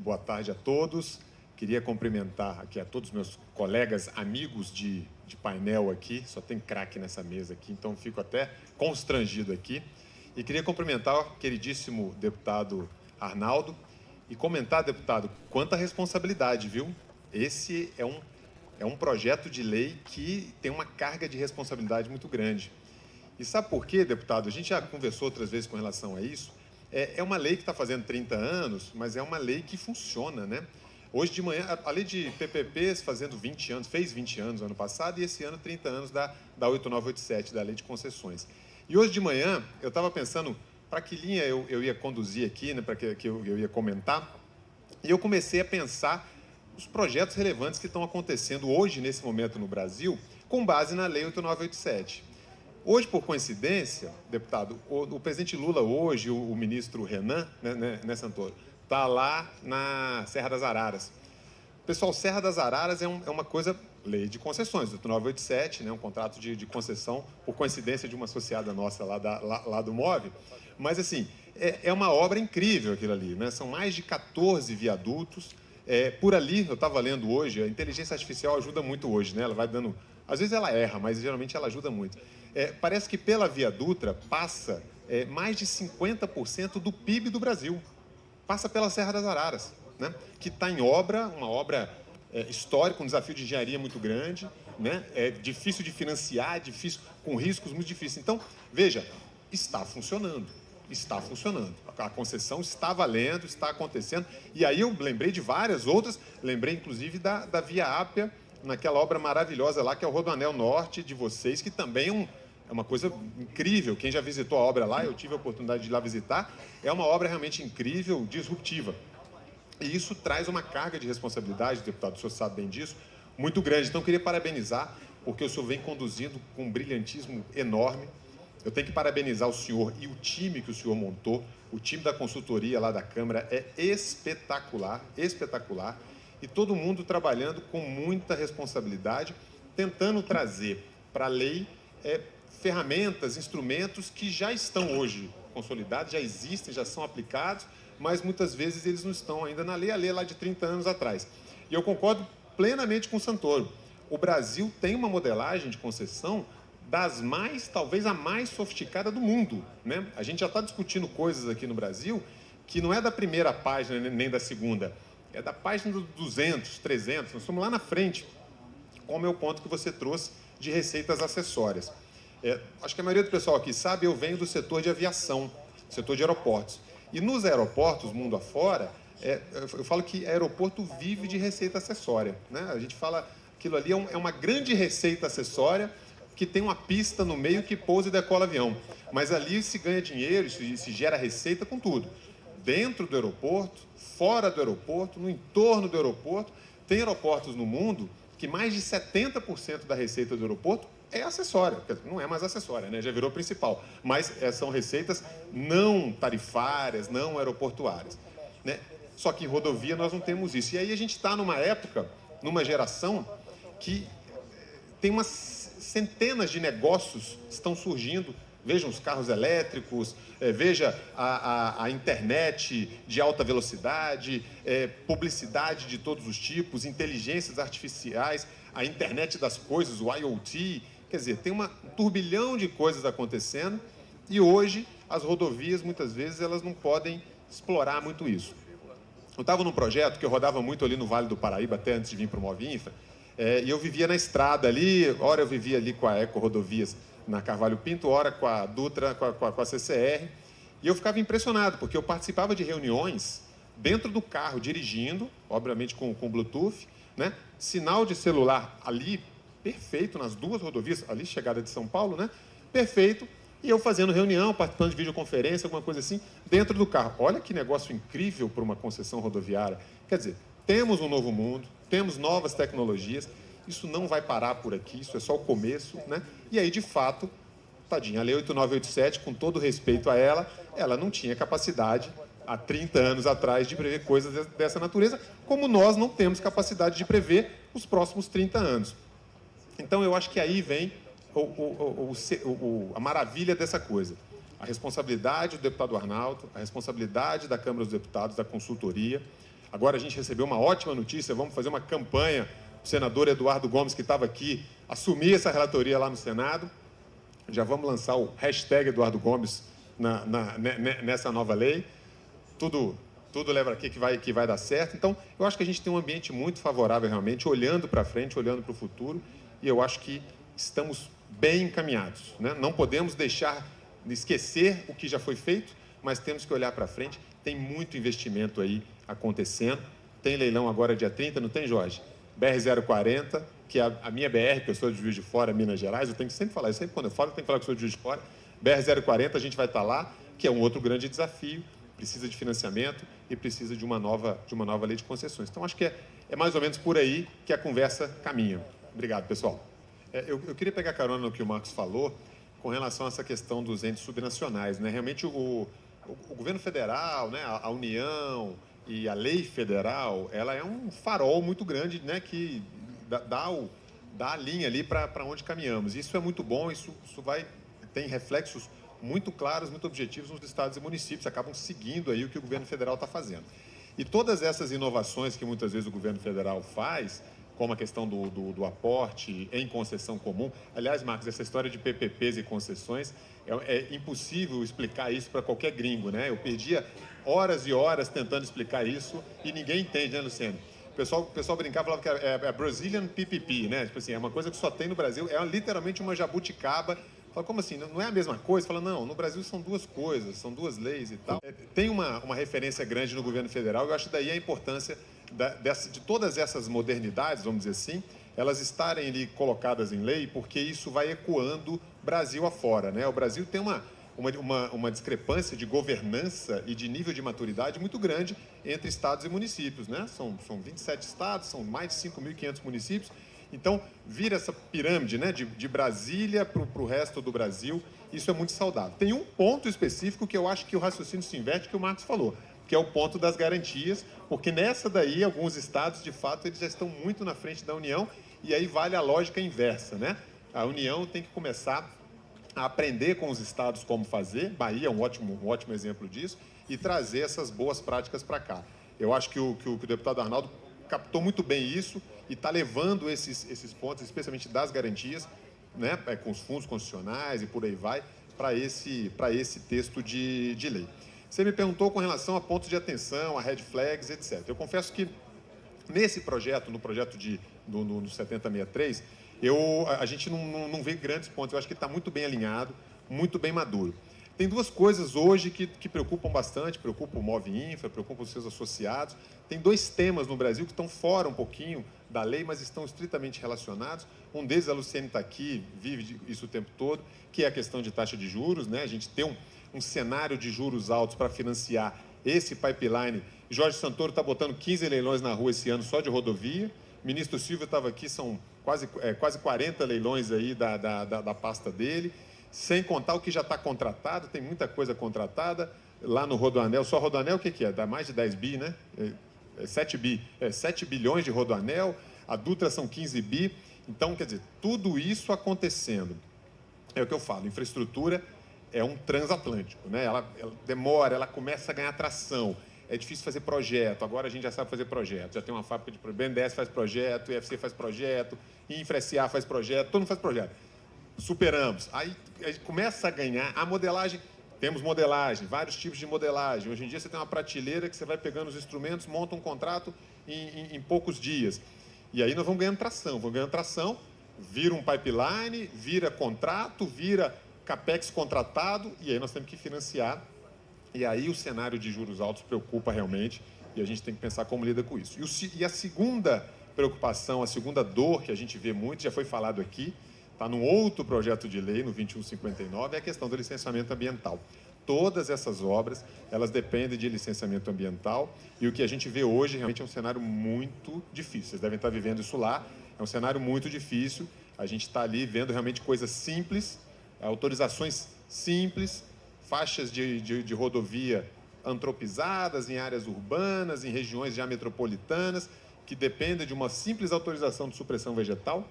boa tarde a todos. Queria cumprimentar aqui a todos os meus colegas, amigos de painel aqui. Só tem craque nessa mesa aqui, então fico até constrangido aqui. E queria cumprimentar o queridíssimo deputado Arnaldo e comentar, deputado, quanta responsabilidade, viu? Esse é um projeto de lei que tem uma carga de responsabilidade muito grande. E sabe por quê, deputado? A gente já conversou outras vezes com relação a isso. É uma lei que está fazendo 30 anos, mas é uma lei que funciona, né? Hoje de manhã, a lei de PPPs fazendo 20 anos, fez 20 anos ano passado, e esse ano 30 anos da 8987, da lei de concessões. E hoje de manhã, eu estava pensando para que linha eu ia conduzir aqui, né, para que eu ia comentar, e eu comecei a pensar os projetos relevantes que estão acontecendo hoje, nesse momento, no Brasil, com base na lei 8987. Hoje, por coincidência, deputado, o presidente Lula hoje, o ministro Renan, né, Santoro, está lá na Serra das Araras. Pessoal, Serra das Araras é uma coisa, lei de concessões, 8987, né, um contrato de concessão, por coincidência de uma associada nossa lá do MOVE, mas assim, é uma obra incrível aquilo ali, né? São mais de 14 viadutos. Por ali, eu estava lendo hoje, a inteligência artificial ajuda muito hoje, né? Ela vai dando... Às vezes ela erra, mas geralmente ela ajuda muito. Parece que pela Via Dutra passa mais de 50% do PIB do Brasil. Passa pela Serra das Araras, né? Que está em obra, uma obra histórica, um desafio de engenharia muito grande, né? É difícil de financiar, difícil, com riscos muito difíceis. Então, veja, está funcionando. Está funcionando. A concessão está valendo, está acontecendo. E aí eu lembrei de várias outras, lembrei inclusive da Via Ápia, naquela obra maravilhosa lá, que é o Rodoanel Norte de vocês, que também é uma coisa incrível. Quem já visitou a obra lá, eu tive a oportunidade de ir lá visitar, é uma obra realmente incrível, disruptiva. E isso traz uma carga de responsabilidade, deputado, o senhor sabe bem disso, muito grande. Então, eu queria parabenizar, porque o senhor vem conduzindo com um brilhantismo enorme. Eu tenho que parabenizar o senhor e o time que o senhor montou. O time da consultoria lá da Câmara é espetacular, espetacular. E todo mundo trabalhando com muita responsabilidade, tentando trazer para a lei ferramentas, instrumentos que já estão hoje consolidados, já existem, já são aplicados, mas muitas vezes eles não estão ainda na lei, a lei é lá de 30 anos atrás. E eu concordo plenamente com o Santoro. O Brasil tem uma modelagem de concessão das mais, talvez a mais sofisticada do mundo, né? A gente já está discutindo coisas aqui no Brasil que não é da primeira página nem da segunda, é da página do 200, 300, nós estamos lá na frente, como é o ponto que você trouxe de receitas acessórias. Acho que a maioria do pessoal aqui sabe, eu venho do setor de aviação, setor de aeroportos. E nos aeroportos, mundo afora, eu falo que aeroporto vive de receita acessória, né? A gente fala, aquilo ali é uma grande receita acessória que tem uma pista no meio que pousa e decola avião. Mas ali se ganha dinheiro, se gera receita com tudo. Dentro do aeroporto, fora do aeroporto, no entorno do aeroporto. Tem aeroportos no mundo que mais de 70% da receita do aeroporto é acessória. Não é mais acessória, né? Já virou principal. Mas são receitas não tarifárias, não aeroportuárias, né? Só que em rodovia nós não temos isso. E aí a gente está numa época, numa geração que tem umas centenas de negócios estão surgindo. Vejam os carros elétricos, veja a internet de alta velocidade, publicidade de todos os tipos, inteligências artificiais, a internet das coisas, o IoT. Quer dizer, tem um turbilhão de coisas acontecendo e hoje as rodovias, muitas vezes, elas não podem explorar muito isso. Eu estava num projeto que eu rodava muito ali no Vale do Paraíba, até antes de vir para o Move Infra, e eu vivia na estrada ali, ora eu vivia ali com a Eco Rodovias na Carvalho Pinto, ora com a Dutra, com a CCR, e eu ficava impressionado, porque eu participava de reuniões dentro do carro, dirigindo, obviamente com Bluetooth, né? Sinal de celular ali, perfeito, nas duas rodovias, ali chegada de São Paulo, né? Perfeito, e eu fazendo reunião, participando de videoconferência, alguma coisa assim, dentro do carro. Olha que negócio incrível para uma concessão rodoviária. Quer dizer, temos um novo mundo, temos novas tecnologias, isso não vai parar por aqui, isso é só o começo, né? E aí, de fato, tadinha, a Lei 8987, com todo respeito a ela não tinha capacidade, há 30 anos atrás, de prever coisas dessa natureza, como nós não temos capacidade de prever os próximos 30 anos. Então, eu acho que aí vem a maravilha dessa coisa. A responsabilidade do deputado Arnaldo, a responsabilidade da Câmara dos Deputados, da consultoria, Agora a gente recebeu uma ótima notícia, vamos fazer uma campanha, o senador Eduardo Gomes, que estava aqui, assumir essa relatoria lá no Senado. Já vamos lançar o hashtag Eduardo Gomes nessa nova lei. Tudo leva aqui que vai dar certo. Então, eu acho que a gente tem um ambiente muito favorável, realmente, olhando para frente, olhando para o futuro, e eu acho que estamos bem encaminhados, né? Não podemos esquecer o que já foi feito, mas temos que olhar para frente. Tem muito investimento aí acontecendo. Tem leilão agora dia 30, não tem, Jorge? BR-040, que é a minha BR, que eu sou de Juiz de Fora, Minas Gerais, eu tenho que sempre falar isso. Sempre quando eu falo, eu tenho que falar que eu sou de Juiz de Fora. BR-040, a gente vai estar lá, que é um outro grande desafio. Precisa de financiamento e precisa de uma nova lei de concessões. Então, acho que é mais ou menos por aí que a conversa caminha. Obrigado, pessoal. Eu queria pegar carona no que o Marcos falou com relação a essa questão dos entes subnacionais, né? Realmente, o governo federal, né, a União e a lei federal, ela é um farol muito grande, né, que dá a linha ali para onde caminhamos. Isso é muito bom, isso tem reflexos muito claros, muito objetivos nos estados e municípios, acabam seguindo aí o que o governo federal está fazendo. E todas essas inovações que muitas vezes o governo federal faz, como a questão do aporte em concessão comum. Aliás, Marcos, essa história de PPPs e concessões, é impossível explicar isso para qualquer gringo, né? Eu perdia horas e horas tentando explicar isso e ninguém entende, né, Luciano? O pessoal brincava, falava que é Brazilian PPP, né? Tipo assim, é uma coisa que só tem no Brasil, é literalmente uma jabuticaba. Fala, como assim? Não é a mesma coisa? Fala, não, no Brasil são duas coisas, são duas leis e tal. Tem uma referência grande no governo federal, eu acho daí a importância de todas essas modernidades, vamos dizer assim, elas estarem ali colocadas em lei, porque isso vai ecoando Brasil afora, né? O Brasil tem uma discrepância de governança e de nível de maturidade muito grande entre estados e municípios, né? São 27 estados, são mais de 5.500 municípios. Então, vira essa pirâmide, né, de Brasília para o resto do Brasil. Isso é muito saudável. Tem um ponto específico que eu acho que o raciocínio se inverte, que o Marcos falou, que é o ponto das garantias, porque nessa daí, alguns estados, de fato, eles já estão muito na frente da União, e aí vale a lógica inversa, né? A União tem que começar a aprender com os estados como fazer, Bahia é um ótimo exemplo disso, e trazer essas boas práticas para cá. Eu acho que o deputado Arnaldo captou muito bem isso e está levando esses pontos, especialmente das garantias, né, com os fundos constitucionais e por aí vai, para esse texto de lei. Você me perguntou com relação a pontos de atenção, a red flags, etc. Eu confesso que nesse projeto, no projeto no 7063, a gente não vê grandes pontos. Eu acho que está muito bem alinhado, muito bem maduro. Tem duas coisas hoje que preocupam bastante, preocupa o Move Infra, preocupa os seus associados. Tem dois temas no Brasil que estão fora um pouquinho da lei, mas estão estritamente relacionados. Um deles, a Luciene está aqui, vive isso o tempo todo, que é a questão de taxa de juros, né? A gente tem um cenário de juros altos para financiar esse pipeline. Jorge Santoro está botando 15 leilões na rua esse ano só de rodovia. O ministro Silvio estava aqui, são quase 40 leilões aí da pasta dele. Sem contar o que já está contratado, tem muita coisa contratada lá no Rodoanel. Só Rodoanel o que é? Dá mais de 10 bi, né? 7 bilhões de Rodoanel, a Dutra são 15 bi. Então, quer dizer, tudo isso acontecendo. É o que eu falo, infraestrutura é um transatlântico, né? Ela demora, ela começa a ganhar tração. É difícil fazer projeto, agora a gente já sabe fazer projeto. Já tem uma fábrica de BNDES faz projeto, IFC faz projeto, Infra SA faz projeto, todo mundo faz projeto. Superamos. Aí começa a ganhar a modelagem. Temos modelagem, vários tipos de modelagem. Hoje em dia você tem uma prateleira que você vai pegando os instrumentos, monta um contrato em poucos dias. E aí nós vamos ganhando tração, vira um pipeline, vira contrato, vira capex contratado, e aí nós temos que financiar. E aí o cenário de juros altos preocupa realmente, e a gente tem que pensar como lida com isso. E a segunda preocupação, a segunda dor que a gente vê muito, já foi falado aqui, está num outro projeto de lei, no 2159, é a questão do licenciamento ambiental. Todas essas obras, elas dependem de licenciamento ambiental, e o que a gente vê hoje realmente é um cenário muito difícil. Vocês devem estar vivendo isso lá, é um cenário muito difícil. A gente está ali vendo realmente coisas simples, autorizações simples, faixas de rodovia antropizadas em áreas urbanas, em regiões já metropolitanas, que dependem de uma simples autorização de supressão vegetal.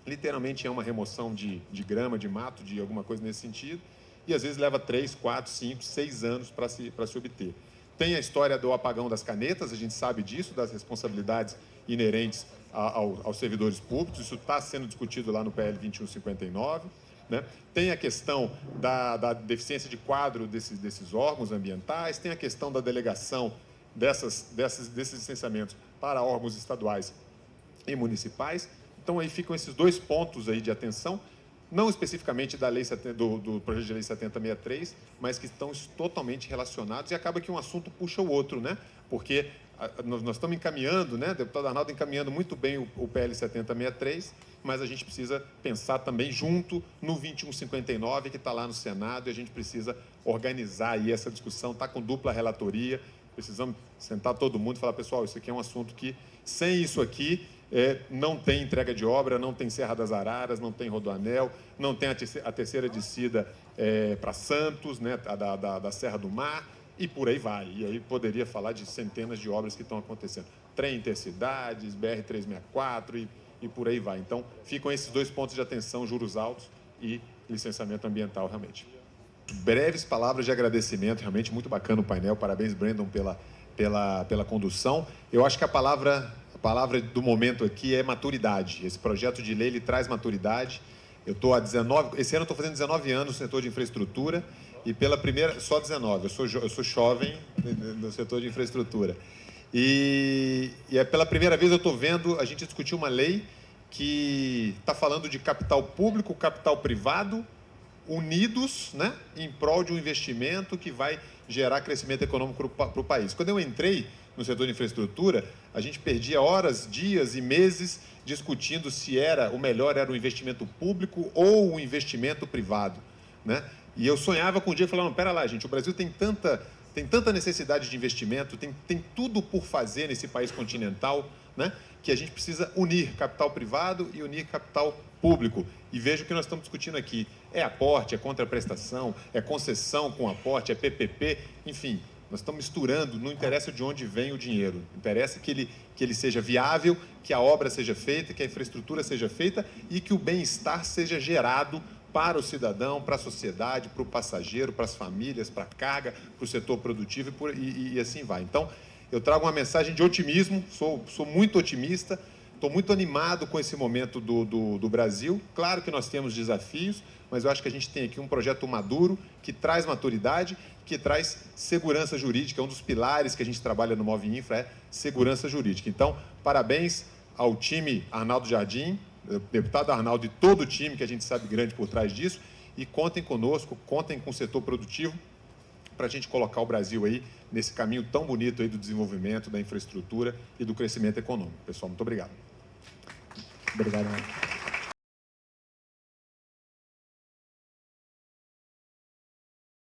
Literalmente é uma remoção de grama, de mato, de alguma coisa nesse sentido, e às vezes leva 3, 4, 5, 6 anos para se obter. Tem a história do apagão das canetas, a gente sabe disso, das responsabilidades inerentes aos servidores públicos, isso está sendo discutido lá no PL 2159. Né? Tem a questão da deficiência de quadro desses órgãos ambientais, tem a questão da delegação desses licenciamentos para órgãos estaduais e municipais. Então, aí ficam esses dois pontos aí de atenção, não especificamente da lei do projeto de lei 7063, mas que estão totalmente relacionados, e acaba que um assunto puxa o outro, né? Porque nós estamos encaminhando, né? O deputado Arnaldo encaminhando muito bem o PL 7063, mas a gente precisa pensar também junto no 2159, que está lá no Senado, e a gente precisa organizar aí essa discussão, está com dupla relatoria, precisamos sentar todo mundo e falar, pessoal, isso aqui é um assunto que, sem isso aqui, não tem entrega de obra, não tem Serra das Araras, não tem Rodoanel, não tem a terceira descida para Santos, né, da Serra do Mar, e por aí vai. E aí poderia falar de centenas de obras que estão acontecendo. Trem Intercidades, BR-364 e por aí vai. Então, ficam esses dois pontos de atenção, juros altos e licenciamento ambiental, realmente. Breves palavras de agradecimento, realmente muito bacana o painel. Parabéns, Brandon, pela condução. Eu acho que a palavra do momento aqui é maturidade. Esse projeto de lei, ele traz maturidade. Eu estou há 19... Esse ano eu estou fazendo 19 anos no setor de infraestrutura e pela primeira... Só 19. Eu sou jovem no setor de infraestrutura. E pela primeira vez eu estou vendo a gente discutir uma lei que está falando de capital público, capital privado, unidos, né, em prol de um investimento que vai gerar crescimento econômico para o país. Quando eu entrei no setor de infraestrutura, a gente perdia horas, dias e meses discutindo se o melhor era o investimento público ou o investimento privado, né? E eu sonhava com um dia e falava, não, pera lá, gente, o Brasil tem tanta necessidade de investimento, tem tudo por fazer nesse país continental, né, que a gente precisa unir capital privado e unir capital público. E veja o que nós estamos discutindo aqui. É aporte, é contraprestação, é concessão com aporte, é PPP, enfim, nós estamos misturando, não interessa de onde vem o dinheiro, interessa que ele seja viável, que a obra seja feita, que a infraestrutura seja feita e que o bem-estar seja gerado para o cidadão, para a sociedade, para o passageiro, para as famílias, para a carga, para o setor produtivo e assim vai. Então, eu trago uma mensagem de otimismo, sou muito otimista, estou muito animado com esse momento do Brasil. Claro que nós temos desafios, mas eu acho que a gente tem aqui um projeto maduro, que traz maturidade, que traz segurança jurídica. Um dos pilares que a gente trabalha no Move Infra é segurança jurídica. Então, parabéns ao time Arnaldo Jardim, deputado Arnaldo e todo o time, que a gente sabe grande por trás disso, e contem conosco, contem com o setor produtivo, para a gente colocar o Brasil aí nesse caminho tão bonito aí do desenvolvimento, da infraestrutura e do crescimento econômico. Pessoal, muito obrigado. Obrigado.